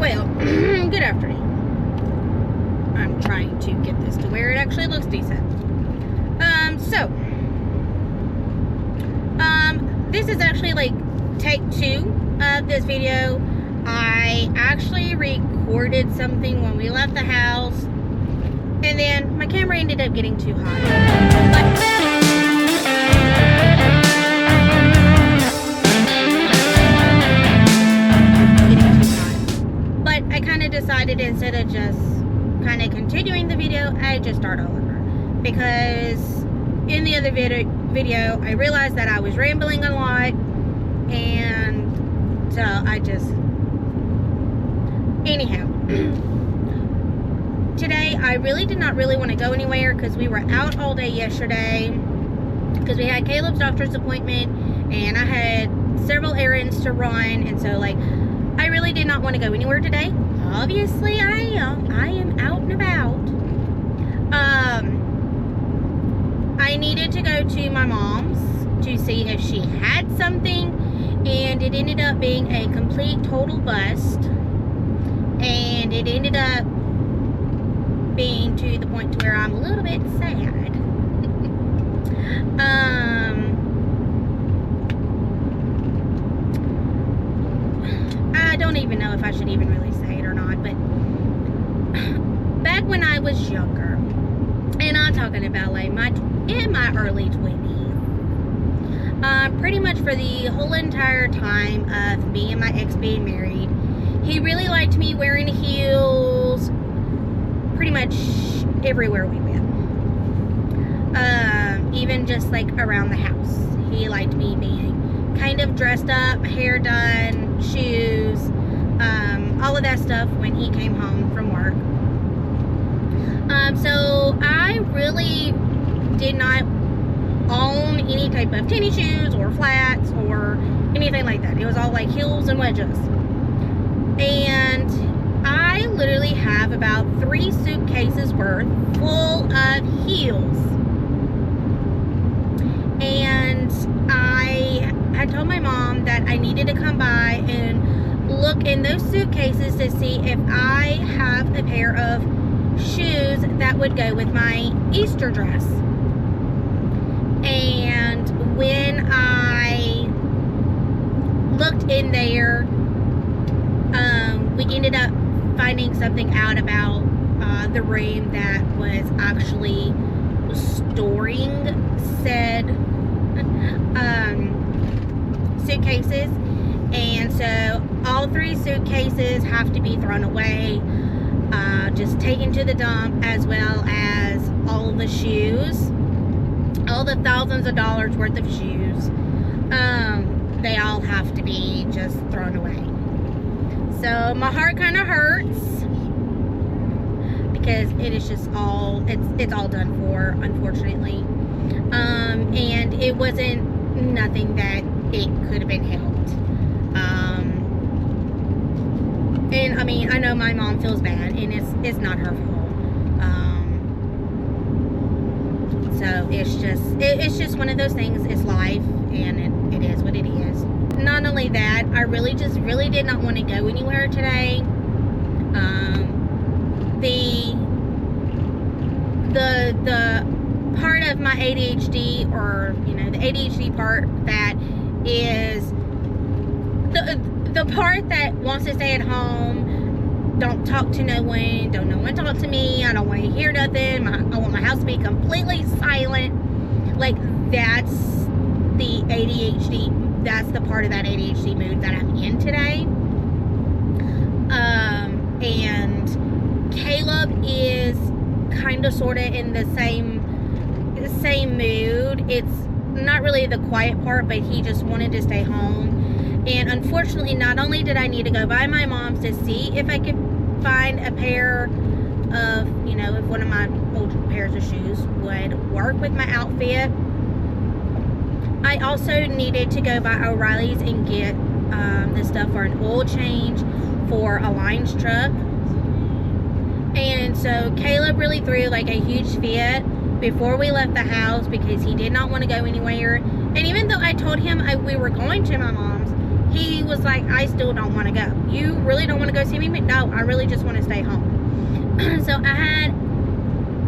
Well, good afternoon. I'm trying to get this to where it actually looks decent. This is actually like take 2 of this video. I actually recorded something when we left the house, and then my camera ended up getting too hot. But I kind of decided, instead of just kind of continuing the video, I just start all over, because in the other video I realized that I was rambling a lot, and so I just, anyhow, today I really did not want to go anywhere because we were out all day yesterday, because we had Caleb's doctor's appointment and I had several errands to run, and so like I really did not want to go anywhere today. Obviously I am out and about. I needed to go to my mom's to see if she had something, and it ended up being a complete total bust, and it ended up being to the point to where I'm a little bit sad. I don't even know if I should even really say it or not, but back when I was younger, and I'm talking about like in my early 20s, pretty much for the whole entire time of me and my ex being married, he really liked me wearing heels pretty much everywhere we went. Even just like around the house, he liked me being kind of dressed up, hair done, shoes, all of that stuff when he came home from work. So I really did not own any type of tennis shoes or flats or anything like that. It was all like heels and wedges. And I literally have about 3 suitcases worth full of heels. And I told my mom that I needed to come by and look in those suitcases to see if I have a pair of shoes that would go with my Easter dress. And when I looked in there, we ended up finding something out about the room that was actually storing said suitcases, and so all 3 suitcases have to be thrown away, just taken to the dump, as well as all the shoes, all the thousands of dollars worth of shoes. They all have to be just thrown away. So my heart kind of hurts, because it is just all, it's all done for, unfortunately. And it wasn't nothing that it could have been helped. And I mean, I know my mom feels bad, and it's not her fault. So it's just one of those things. It's life, and it is what it is. Not only that, I really did not want to go anywhere today. The part of my ADHD, or the ADHD part that is the part that wants to stay at home, don't talk to no one, don't no one talk to me, I don't want to hear nothing, I want my house to be completely silent. Like, that's the ADHD, that's the part of that ADHD mood that I'm in today. And Caleb is kind of sort of in the same mood. It's not really the quiet part, but he just wanted to stay home. And unfortunately, not only did I need to go by my mom's to see if I could find a pair of, if one of my old pairs of shoes would work with my outfit, I also needed to go by O'Reilly's and get the stuff for an oil change for ALAIN's truck. And so Caleb really threw like a huge fit before we left the house, because he did not want to go anywhere. And even though I told him we were going to my mom's, he was like, I still don't want to go. You really don't want to go see me? No, I really just want to stay home. So I had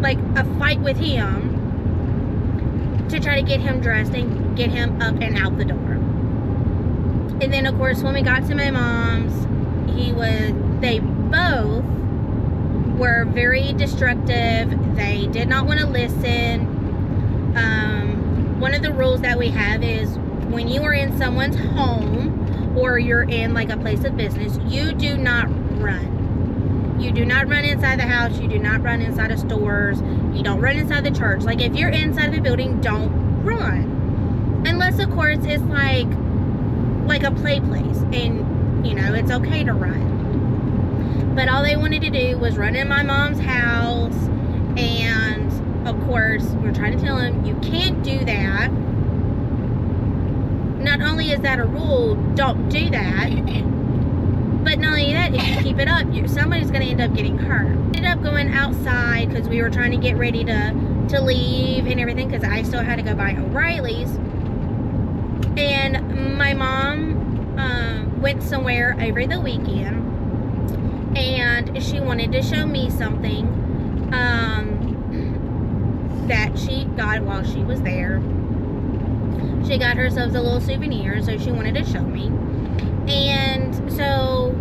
like a fight with him to try to get him dressed and get him up and out the door. And then of course when we got to my mom's, they both were very destructive. They did not want to listen. One of the rules that we have is when you are in someone's home or you're in like a place of business, you do not run. You do not run inside the house. You do not run inside of stores. You don't run inside the church. Like if you're inside of a building, don't run. Unless of course it's like a play place and you know it's okay to run. But all they wanted to do was run in my mom's house, and of course we're trying to tell him you can't do that. Not only is that a rule, don't do that, but not only that, if you keep it up, somebody's going to end up getting hurt. I ended up going outside because we were trying to get ready to leave and everything, because I still had to go by O'Reilly's. And my mom went somewhere over the weekend, and she wanted to show me something that she got while she was there. She got herself a little souvenir, so she wanted to show me. And so,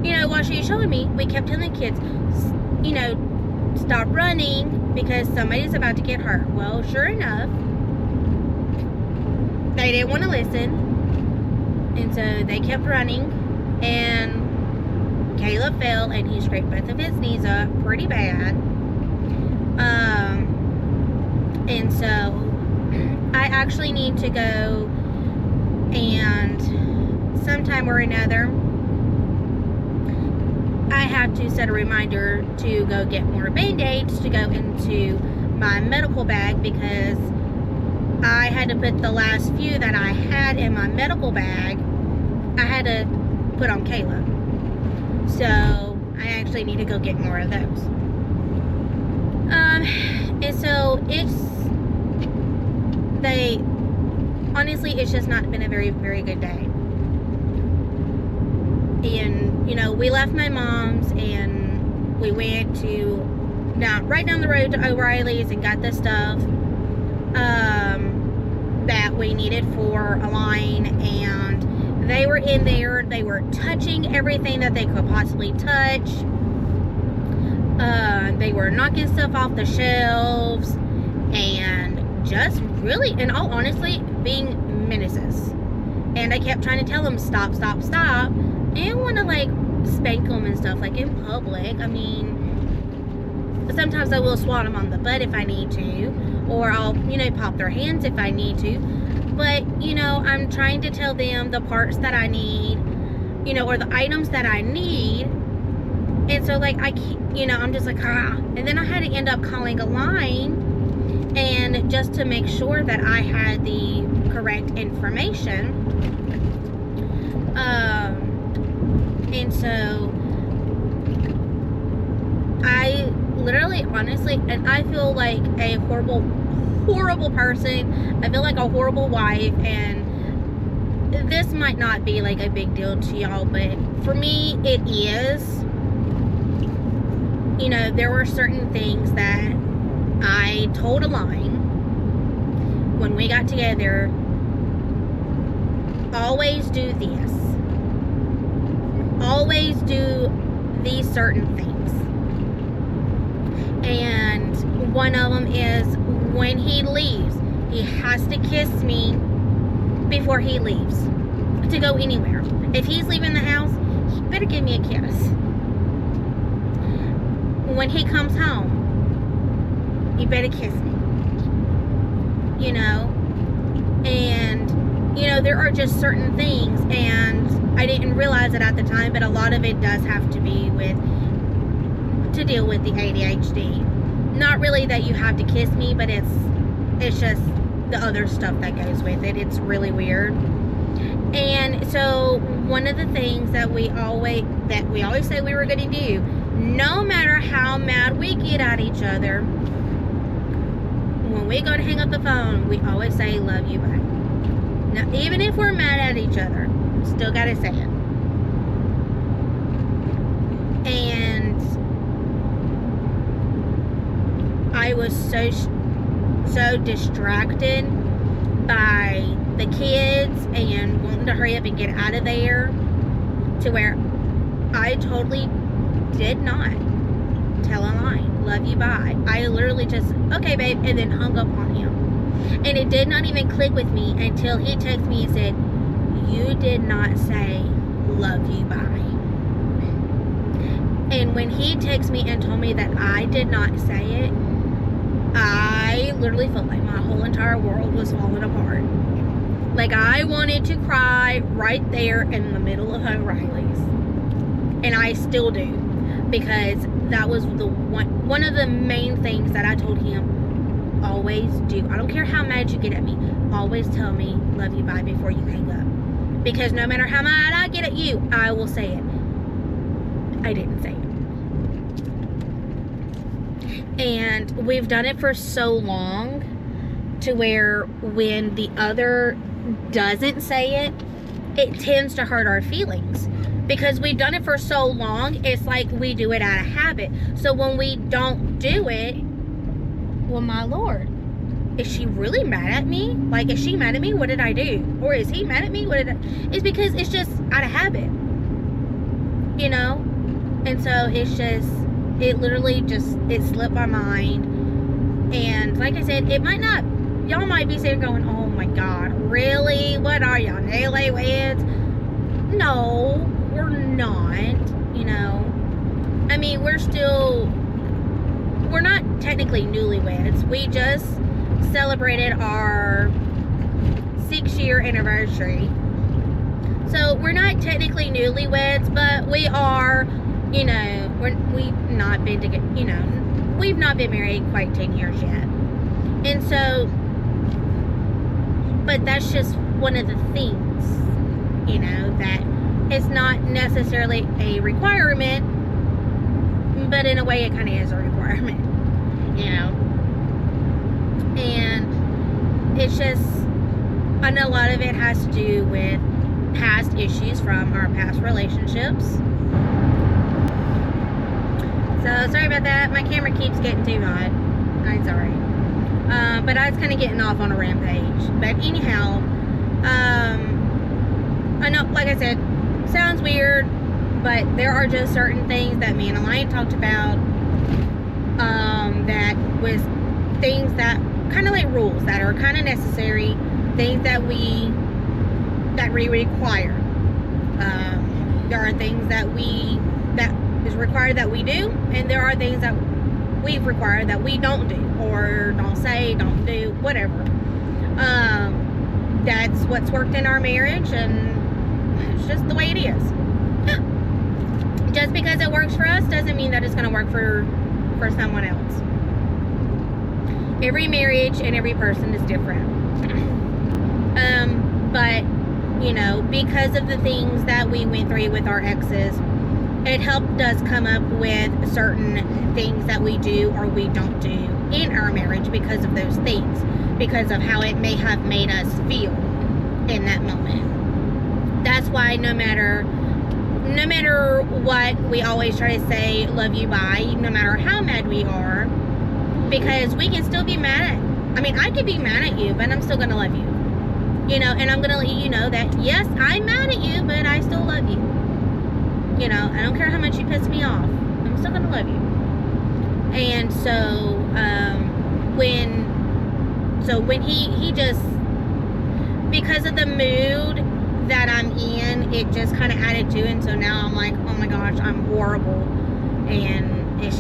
you know, while she was showing me, we kept telling the kids, you know, stop running because somebody's about to get hurt. Well, sure enough, they didn't want to listen. And so they kept running, and Caleb fell and he scraped both of his knees up pretty bad. And so I actually need to go, and sometime or another I have to set a reminder to go get more Band-Aids to go into my medical bag, because I had to put the last few that I had in my medical bag, I had to put on Kayla. So I actually need to go get more of those. And so honestly, it's just not been a very, very good day. And, you know, we left my mom's and we went to right down the road to O'Reilly's and got the stuff that we needed for ALAIN, and they were in there, they were touching everything that they could possibly touch. They were knocking stuff off the shelves and just really, in all honesty, being menaces. And I kept trying to tell them stop, stop, stop. I didn't want to like spank them and stuff like in public. I mean, sometimes I will swat them on the butt if I need to, or I'll, you know, pop their hands if I need to. But, you know, I'm trying to tell them the parts that I need, you know, or the items that I need. And so, like, I'm just like, And then I had to end up calling ALAIN, and just to make sure that I had the correct information. And so, I literally, honestly, and I feel like a horrible, horrible person. I feel like a horrible wife, and this might not be like a big deal to y'all, but for me, it is. You know, there were certain things that I told ALAIN when we got together, always do this. Always do these certain things. And one of them is when he leaves, he has to kiss me before he leaves to go anywhere. If he's leaving the house, he better give me a kiss. When he comes home, you better kiss me. You know? And, you know, there are just certain things, and I didn't realize it at the time, but a lot of it does have to be to deal with the ADHD. Not really that you have to kiss me, but it's just the other stuff that goes with it. It's really weird. And so one of the things that we always say we were going to do, no matter how mad we get at each other, when we go to hang up the phone, we always say love you, bye. Now, even if we're mad at each other, Still gotta say it. And I was so distracted by the kids and wanting to hurry up and get out of there, to where I totally did not tell ALAIN, love you, bye. I literally just, okay, babe, and then hung up on him. And it did not even click with me until he texted me and said, you did not say love you, bye. And when he texted me and told me that I did not say it, I literally felt like my whole entire world was falling apart. Like, I wanted to cry right there in the middle of O'Reilly's. And I still do. Because that was the one of the main things that I told him, always do. I don't care how mad you get at me. Always tell me, love you, bye, before you hang up. Because no matter how mad I get at you, I will say it. I didn't say it. And we've done it for so long to where when the other doesn't say it, it tends to hurt our feelings. Because we've done it for so long, it's like we do it out of habit. So when we don't do it, well, my Lord, is she really mad at me? Like, is she mad at me? What did I do? Or is he mad at me? What did I... It's because it's just out of habit. You know? And so it's just, it literally just, it slipped my mind. And like I said, it might not, y'all might be sitting going, oh my God, really? What are y'all, newlyweds? No, we're not, you know. I mean, we're not technically newlyweds. We just celebrated our 6-year anniversary. So we're not technically newlyweds, but we are, you know, we've not been together, you know, we've not been married quite 10 years yet. And so, but that's just one of the things, you know, that it's not necessarily a requirement, but in a way it kind of is a requirement, you know. And it's just, I know a lot of it has to do with past issues from our past relationships. So sorry about that. My camera keeps getting too hot. I'm sorry. But I was kind of getting off on a rampage. But anyhow, I know, like I said, sounds weird, but there are just certain things that me and ALAIN talked about, that was things that kind of like rules that are kind of necessary, things that we require. There are things that is required that we do, and there are things that we've required that we don't do, or don't say, don't do, whatever. That's what's worked in our marriage, and it's just the way it is. Just because it works for us doesn't mean that it's going to work for someone else. Every marriage and every person is different. But, you know, because of the things that we went through with our exes, it helped us come up with certain things that we do or we don't do in our marriage because of those things. Because of how it may have made us feel in that moment. That's why no matter what, we always try to say, love you, bye, no matter how mad we are. Because we can still be mad at, I mean, I could be mad at you, but I'm still going to love you. You know, and I'm going to let you know that, yes, I'm mad at you, but I still love you. You know, I don't care how much you piss me off. I'm still going to love you. And so, when he just, because of the mood that I'm in, it just kind of added to it. And so now I'm like, oh my gosh, I'm horrible. And it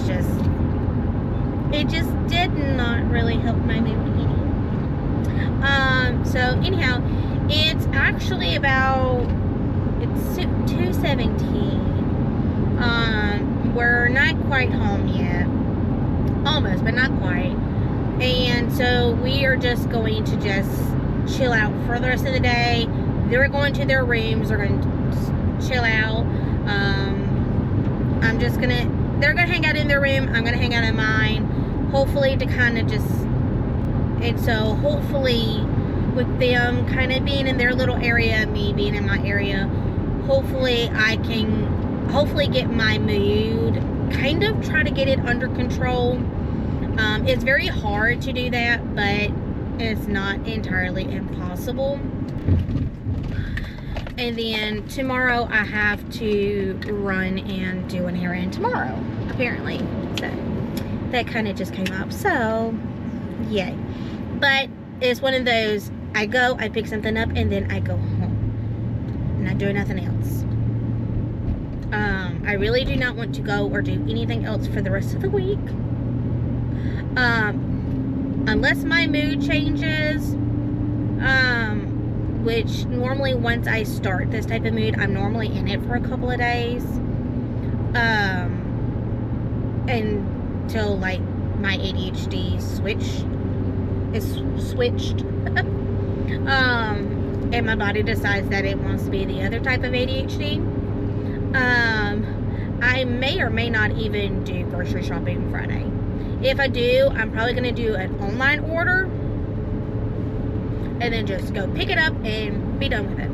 just did not really help my mood any. So anyhow, it's actually it's 2:17. We're not quite home yet. Almost, but not quite. And so we are just going to just chill out for the rest of the day. They're going to their rooms. They're going to chill out. They're going to hang out in their room. I'm going to hang out in mine. Hopefully to kind of just, and so hopefully with them kind of being in their little area, me being in my area, hopefully I can get my mood, kind of try to get it under control. It's very hard to do that, but it's not entirely impossible. And then tomorrow I have to run and do an errand tomorrow, apparently. So that kind of just came up. So yay. But it's one of those, I go, I pick something up, and then I go home. Not doing nothing else. I really do not want to go or do anything else for the rest of the week. Unless my mood changes, which normally once I start this type of mood, I'm normally in it for a couple of days. Until like my ADHD switched. And my body decides that it wants to be the other type of ADHD. I may or may not even do grocery shopping Friday. If I do, I'm probably going to do an online order and then just go pick it up and be done with it.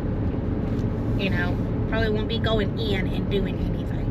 You know, probably won't be going in and doing anything.